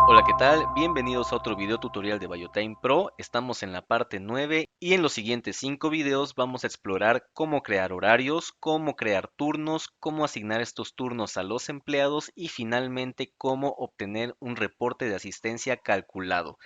Hola, ¿qué tal? Bienvenidos a otro video tutorial de Biotime Pro. Estamos en la parte 9 y en los siguientes 5 videos vamos a explorar cómo crear horarios, cómo crear turnos, cómo asignar estos turnos a los empleados y finalmente cómo obtener un reporte de asistencia calculado.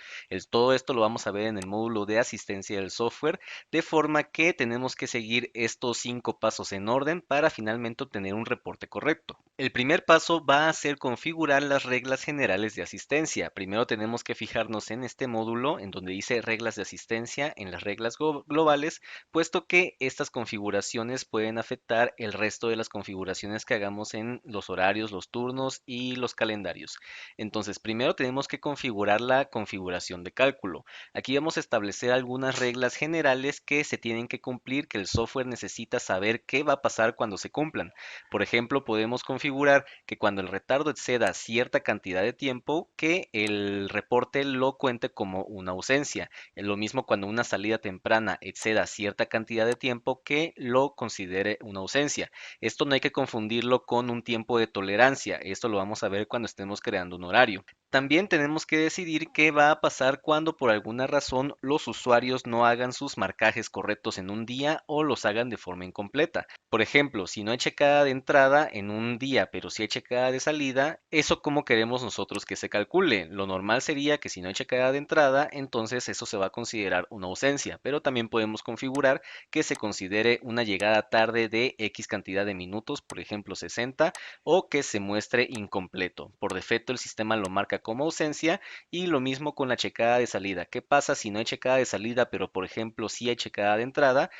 Todo esto lo vamos a ver en el módulo de asistencia del software, de forma que tenemos que seguir estos 5 pasos en orden para finalmente obtener un reporte correcto. El primer paso va a ser configurar las reglas generales de asistencia. Primero tenemos que fijarnos en este módulo en donde dice reglas de asistencia en las reglas globales, puesto que estas configuraciones pueden afectar el resto de las configuraciones que hagamos en los horarios, los turnos y los calendarios. Entonces, primero tenemos que configurar la configuración de cálculo. Aquí vamos a establecer algunas reglas generales que se tienen que cumplir, que el software necesita saber qué va a pasar cuando se cumplan. Por ejemplo, podemos configurar que cuando el retardo exceda cierta cantidad de tiempo, que el reporte lo cuente como una ausencia. Es lo mismo cuando una salida temprana exceda cierta cantidad de tiempo, que lo considere una ausencia. Esto no hay que confundirlo con un tiempo de tolerancia. Esto lo vamos a ver cuando estemos creando un horario. También tenemos que decidir qué va a pasar cuando por alguna razón los usuarios no hagan sus marcajes correctos en un día o los hagan de forma incompleta. Por ejemplo, si no hay checada de entrada en un día, pero sí hay checada de salida, ¿eso cómo queremos nosotros que se calcule? Lo normal sería que si no hay checada de entrada, entonces eso se va a considerar una ausencia, pero también podemos configurar que se considere una llegada tarde de X cantidad de minutos, por ejemplo 60, o que se muestre incompleto. Por defecto el sistema lo marca como ausencia y lo mismo con la checada de salida. ¿Qué pasa si no hay checada de salida, pero por ejemplo sí hay checada de entrada?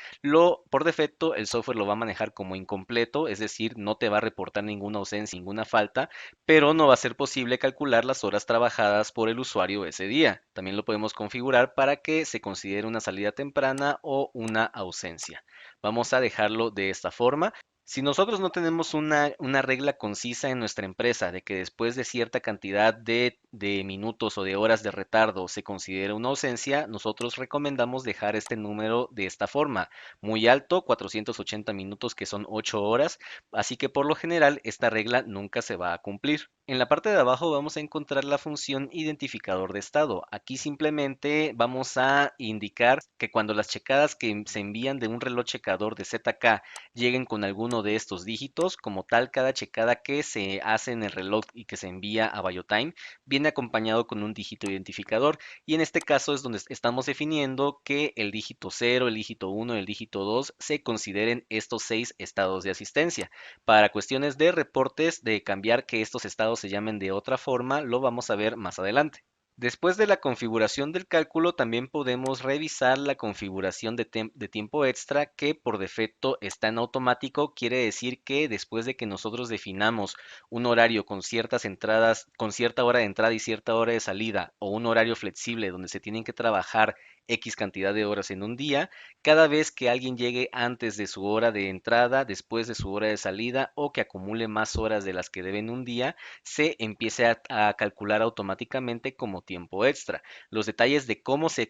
Por defecto, el software lo va a manejar como incompleto, es decir, no te va a reportar ninguna ausencia, ninguna falta, pero no va a ser posible calcular las horas trabajadas por el usuario ese día. También lo podemos configurar para que se considere una salida temprana o una ausencia. Vamos a dejarlo de esta forma. Si nosotros no tenemos una regla concisa en nuestra empresa de que después de cierta cantidad de minutos o de horas de retardo se considere una ausencia, nosotros recomendamos dejar este número de esta forma: muy alto, 480 minutos, que son 8 horas, así que por lo general esta regla nunca se va a cumplir. En la parte de abajo vamos a encontrar la función identificador de estado. Aquí simplemente vamos a indicar que cuando las checadas que se envían de un reloj checador de ZK lleguen con alguno de estos dígitos, como tal, cada checada que se hace en el reloj y que se envía a BioTime viene acompañado con un dígito identificador, y en este caso es donde estamos definiendo que el dígito 0, el dígito 1, el dígito 2 se consideren estos 6 estados de asistencia. Para cuestiones de reportes, de cambiar que estos estados se llamen de otra forma, lo vamos a ver más adelante. Después de la configuración del cálculo, también podemos revisar la configuración de tiempo extra, que por defecto está en automático. Quiere decir que después de que nosotros definamos un horario con ciertas entradas, con cierta hora de entrada y cierta hora de salida, o un horario flexible donde se tienen que trabajar X cantidad de horas en un día, cada vez que alguien llegue antes de su hora de entrada, después de su hora de salida, o que acumule más horas de las que debe en un día, se empiece a calcular automáticamente como tiempo extra. Los detalles de cómo se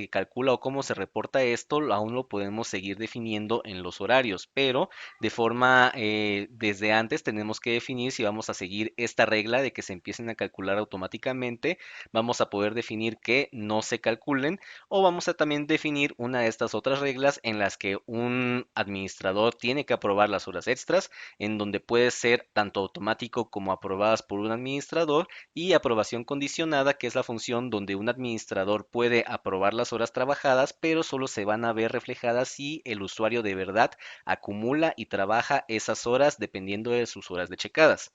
calcula o cómo se reporta esto aún lo podemos seguir definiendo en los horarios, pero de forma desde antes tenemos que definir si vamos a seguir esta regla de que se empiecen a calcular automáticamente. Vamos a poder definir que no se calculen, o vamos a también definir una de estas otras reglas en las que un administrador tiene que aprobar las horas extras, en donde puede ser tanto automático como aprobadas por un administrador, y aprobación condicionada, que es la función donde un administrador puede aprobar las horas trabajadas, pero solo se van a ver reflejadas si el usuario de verdad acumula y trabaja esas horas dependiendo de sus horas de checadas.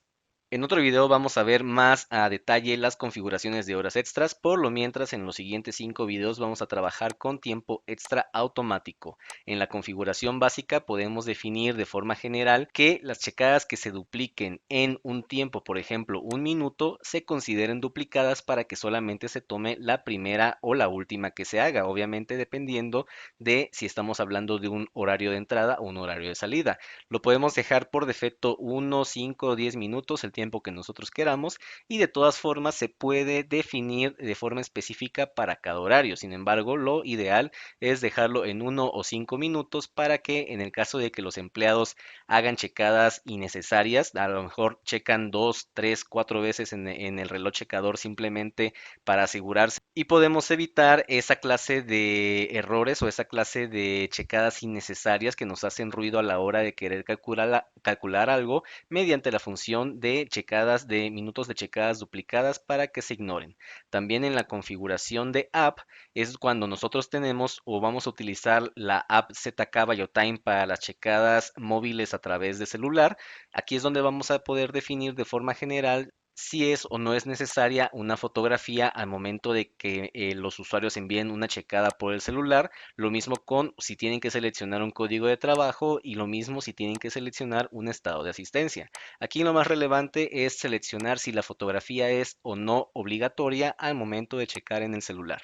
En otro video vamos a ver más a detalle las configuraciones de horas extras. Por lo mientras, en los siguientes 5 videos vamos a trabajar con tiempo extra automático. En la configuración básica podemos definir de forma general que las checadas que se dupliquen en un tiempo, por ejemplo un minuto, se consideren duplicadas para que solamente se tome la primera o la última que se haga, obviamente dependiendo de si estamos hablando de un horario de entrada o un horario de salida. Lo podemos dejar por defecto 1, 5 o 10 minutos, el tiempo tiempo que nosotros queramos y de todas formas se puede definir de forma específica para cada horario. Sin embargo, lo ideal es dejarlo en 1 o 5 minutos para que en el caso de que los empleados hagan checadas innecesarias, a lo mejor checan 2, 3, 4 veces en el reloj checador simplemente para asegurarse y podemos evitar esa clase de errores o esa clase de checadas innecesarias que nos hacen ruido a la hora de querer calcular algo mediante la función de checadas de minutos de checadas duplicadas para que se ignoren. También en la configuración de app es cuando nosotros tenemos o vamos a utilizar la app ZK BioTime para las checadas móviles a través de celular. Aquí es donde vamos a poder definir de forma general si es o no es necesaria una fotografía al momento de que los usuarios envíen una checada por el celular. Lo mismo con si tienen que seleccionar un código de trabajo y lo mismo si tienen que seleccionar un estado de asistencia. Aquí lo más relevante es seleccionar si la fotografía es o no obligatoria al momento de checar en el celular.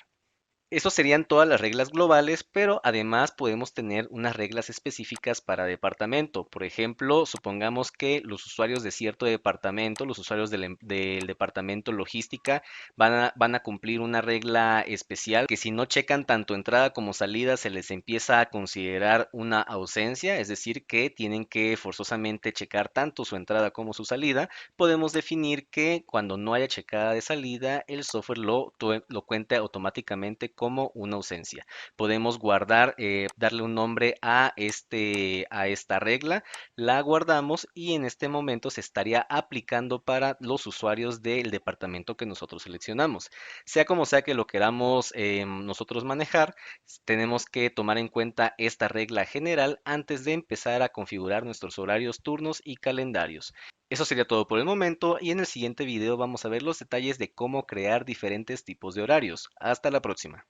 Eso serían todas las reglas globales, pero además podemos tener unas reglas específicas para departamento. Por ejemplo, supongamos que los usuarios de cierto departamento, los usuarios del departamento logística, van a cumplir una regla especial que si no checan tanto entrada como salida se les empieza a considerar una ausencia, es decir, que tienen que forzosamente checar tanto su entrada como su salida. Podemos definir que cuando no haya checada de salida, el software lo cuenta automáticamente como una ausencia. Podemos guardar, darle un nombre a esta regla, la guardamos y en este momento se estaría aplicando para los usuarios del departamento que nosotros seleccionamos. Sea como sea que lo queramos nosotros manejar, tenemos que tomar en cuenta esta regla general antes de empezar a configurar nuestros horarios, turnos y calendarios. Eso sería todo por el momento y en el siguiente video vamos a ver los detalles de cómo crear diferentes tipos de horarios. Hasta la próxima.